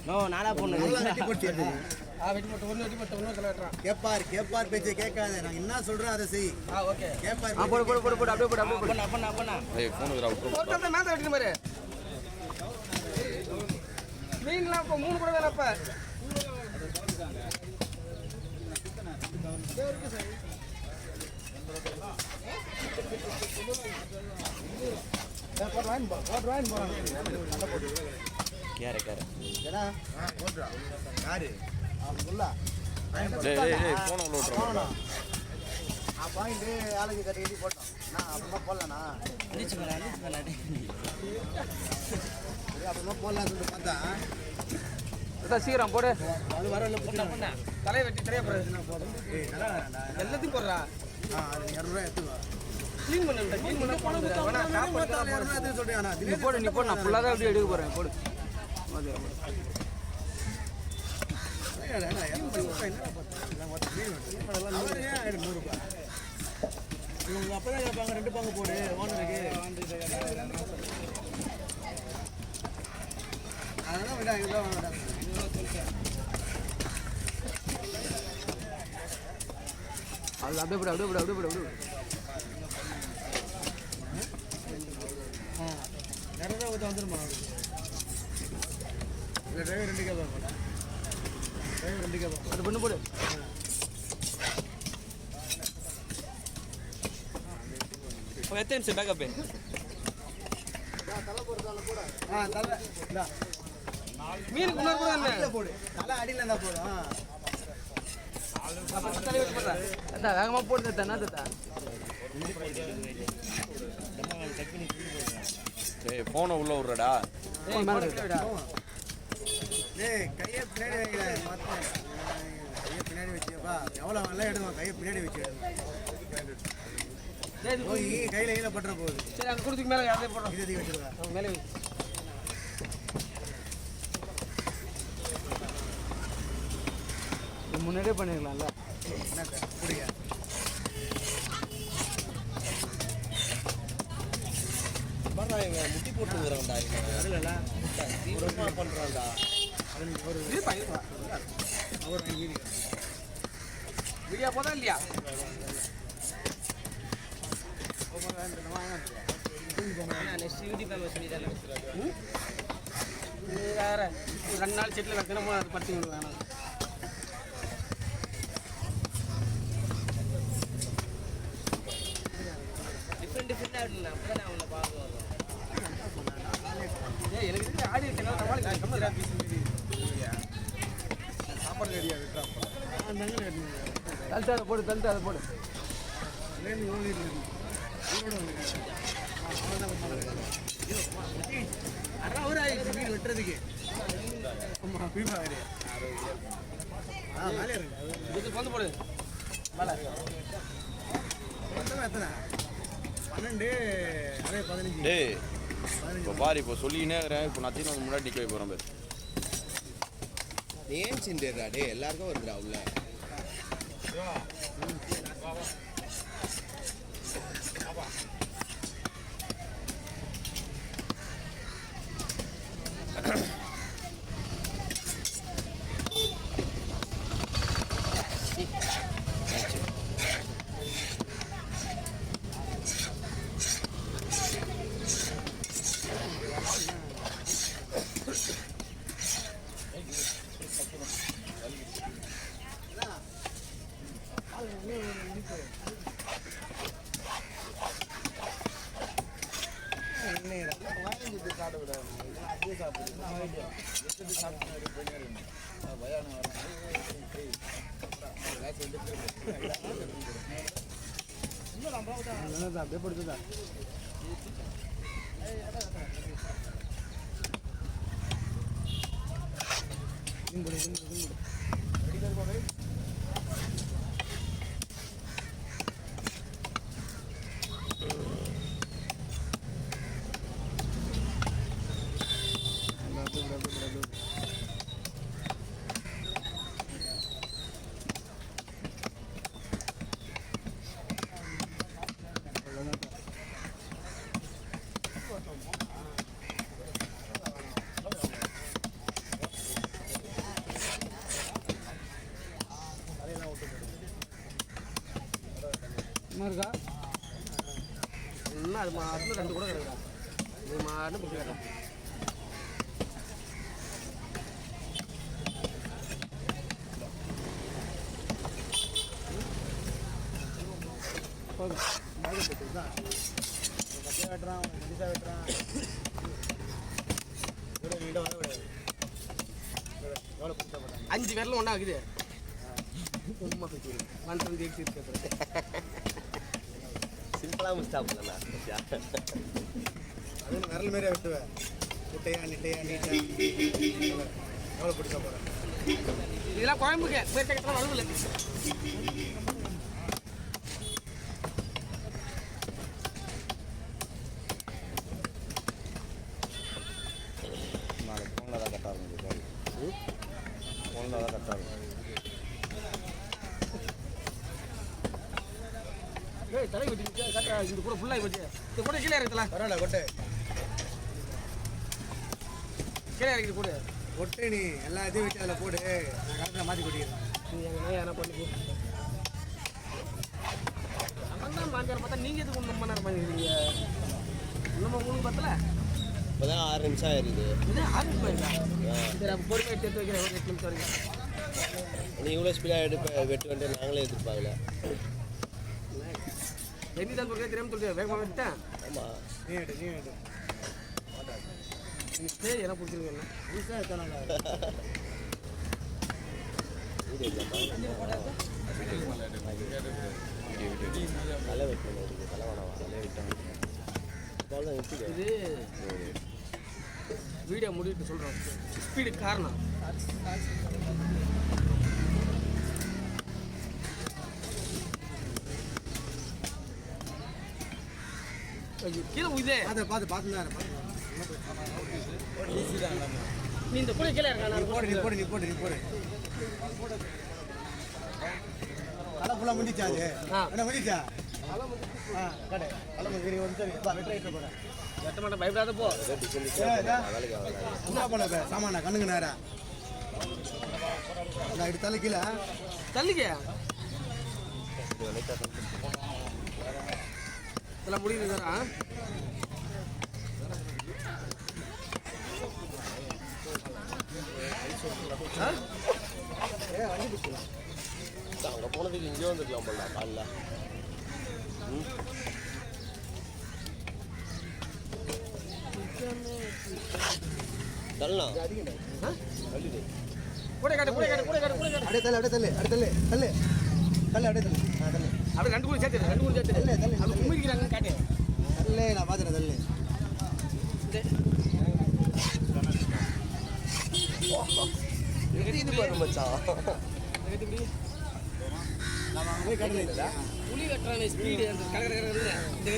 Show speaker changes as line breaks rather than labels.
No நானா பொண்ணு
கேப்பார் பேச்சை கேட்காத. நான் என்ன சொல்றேன் அதை செய். கேப்பார்
போடு போடு போடு போடு அப்படியே போடு அப்படியே பண்ணா பண்ணா பண்ணா
ஏய் ஃபோன் வரா விட்டு
போட்டு மேல வெட்டி பாரு. மீன்லாம் இப்ப 3 கூட வேணாப்ப.
கேரே கேரே
ஏடா போடுடா. யாரு சொல்ல.
டேய் டேய் ஃபோன் உள்ள விட்டுறா.
பாயிண்ட் ஆளுக்கு கட்டி போட்டோம். நான் அப்புறமா போடலண்ணா.
அடிச்சு பண்ணாடி
அப்புறமா போடலாம்னு சொல்லிட்டு பார்த்தா
சீக்கிரம் போடு.
அது வரல
பண்ணா தலையை வெட்டி தலையை போடுறது எல்லாத்தையும் போடுறா.
அது 200 எடுத்துக்கோ.
க்ளீன் பண்ணு க்ளீன் பண்ண போன வேணா சாப்பாடு
சொல்றேன்.
நீ போடு நான் ஃபுல்லா தான் அப்படியே எடுக்க போறேன். போடு
இவங்க அப்பதான் கேட்பாங்க 2 பங்கு போடு ஓனருக்கு. அதெல்லாம் வேண்டாம் இதெல்லாம் வேண்டாம்.
அது அப்படியே போடு அப்படியே போடு அப்படியே போடு அப்படியே
200 வந்துருமா? இல்லை டிரைவர் 2 கேட்பாங்க. டிரைவர் 2 கேட்பாங்க.
அது பண்ணு போடு. எத்தனை நிமிஷம் பேக்கப்?
தலை இந்தா.
மீனுக்கு இன்னொரு கூட
அடியில போடு. தலை அடியில் இருந்தால் போடும்.
தலை வெட்டி போடுறா. அதான் வேகமாக போடுது தண்ணா தத்தா.
ஏய் ஃபோனை உள்ள விடுறடா.
டேய் கையை பின்னாடி வைக்கல. கையை பின்னாடி வச்சுப்பா. எவ்வளோ நல்லா எடுங்க. கையை பின்னாடி வச்சு போய் கையில் பட்டுற போகுது.
சரி அங்கே கொடுத்துக்கு மேலே யாரையும் போடுறோம்.
இதை வச்சுருக்கா
மேலே வை. முன்னாடியே பண்ணிடலாம்ல.
என்னக்கா அப்படியா?
முட்டி போட்டுக்கிறான்டா
அதுலடா
தீவிரமாக பண்ணுறான்டா.
ஒரு
வீடியோ போதா இல்லையா? நெக்ஸ்ட் யூடியூப் ஃபேமஸ் சொல்லிட்டாங்க. வேற 2 நாள் செட்டில் வைக்கணும். அது படுத்து வேணாம். டிஃப்ரெண்டாக இருக்குண்ணா. அப்போ தான் அவனை பார்க்க வரும். எனக்கு ஆடி
சாப்பாடு ரெடியா விட்டா
தள்ளிட்டு அதை போடு தள்ளிட்டு அதை போடு.
மீன் வெட்டுறதுக்கு
வந்து போடு. மேலே
எத்தனை 12 அதே 15.
டேய் இப்போ பாரு இப்போ சொல்லிக்கினே இருக்கிறேன். இப்போ நான் தீர்ந்து முன்னாடி நிற்க வைக்க போகிறேன்.
ஏன் சிந்தேடா டே எல்லாருக்கும் வருதுடா உள்ள.
அப்படியே படுத்துதா
இருக்கா இன்னும் அது மாட்டில் 2 கூட கிடக்குறா இது மாட்டு பிடிச்சி கிடக்கும்
வெட்டுறான் வெட்டுறான்
5 பேர்ல ஒன்றா இருக்குது சும்மா போய் வந்து எடுத்து
சிம்பிளாக முடிச்சாப்புலண்ணா
அது விரல் மாரியா வெட்டுவேன் குட்டையா நிட்டையா நீட்டா எவ்வளோ பிடிச்சா போகிறேன்
இதெல்லாம் குழம்புக்கு பேர் கட்டலாம் வலுவில்
நாளைக்கு ஃபோனில் தான் கரெக்டாக இருக்கும் ஃபோனில் தான் கரெக்டாக இருக்கும்
ஏய் தலை வெட்டி கட்டுறா இந்த கூட ஃபுல்லாக வெட்டி இந்த கூட கீழே இறக்கலாம்
பரவாயில்ல கொட்டை
கீழே இறக்கிட்டு கூட
கொட்டை நீ எல்லா இதையும் வெட்டி அதில் போடு நான் கரெக்டாக மாற்றி கொட்டிடுறேன்
நீ எங்கன்னா யாரா பண்ணி அவன் தான் பாஞ்சாரம் பார்த்தா நீங்கள் எதுக்கு 1 மணி நேரம் பண்ணிக்கிறீங்க இன்னும் உங்களுக்கு பத்தல
இப்போ தான் 6 நிமிஷம் ஆயிருக்குது.
இது 6 நிமிஷம் இருக்கா சரி அப்போ பொறுமையாக எடுத்து வைக்கிறேன் 8 நிமிஷம் வரைக்கும்
நீ இவ்வளோ ஸ்பீடாக வெட்டு வந்துட்டு நாங்களே எதிர்பார்க்கல.
எண்ணி தான் சொல்கிறேன் தெரியாமல் சொல்கிறேன் வேகமாக வெட்டேன்
ஆமாம்
நீ எடு
சரி என்ன பிடிச்சிருக்கேன்
புதுசாக எத்தனை
தலை வெட்டணும் இருக்குது தலை வேணாம் தலையை விட்டேன் அவ்வளோதான் எப்படி
இது வீடியோ முடிவிட்டு சொல்கிறோம் ஸ்பீடு காரணம் கீழே இதே
பார்த்து தான்
நீ இந்த கூட கீழே இருக்கா
நீ போடு தலை ஃபுல்லாக முடிச்சா அது என்ன முடிச்சா கடை தலை முடிச்சு வந்து வெட்டி போகிறேன்
வெட்ட மாட்டேன் பயப்படாத போ
வேலைக்கு ஆகல.
என்ன பண்ண சாமானா கண்ணுங்க நேரா நான் எடுத்தாலும் கீழே
தள்ளிக்க இதெல்லாம் முடியுது சார்
அங்கே போனதுக்கு இங்கே வந்துருக்கலாம் போல காலைல. தள்ளலாம்
கூட காட்டு
அப்படியே தள்ளு அப்படியே
அப்படியே 2 கூட சேர்த்து 2 கூட சேர்த்து அப்படி கும்பிக்கிறாங்கன்னு காட்டு
தள்ளு நான் பார்த்துறேன் தள்ளு
இது பாரு மச்சான்.
நம்ம போய் கடலை
புலி வெட்டுறான ஸ்பீடு அந்த கலகர இந்த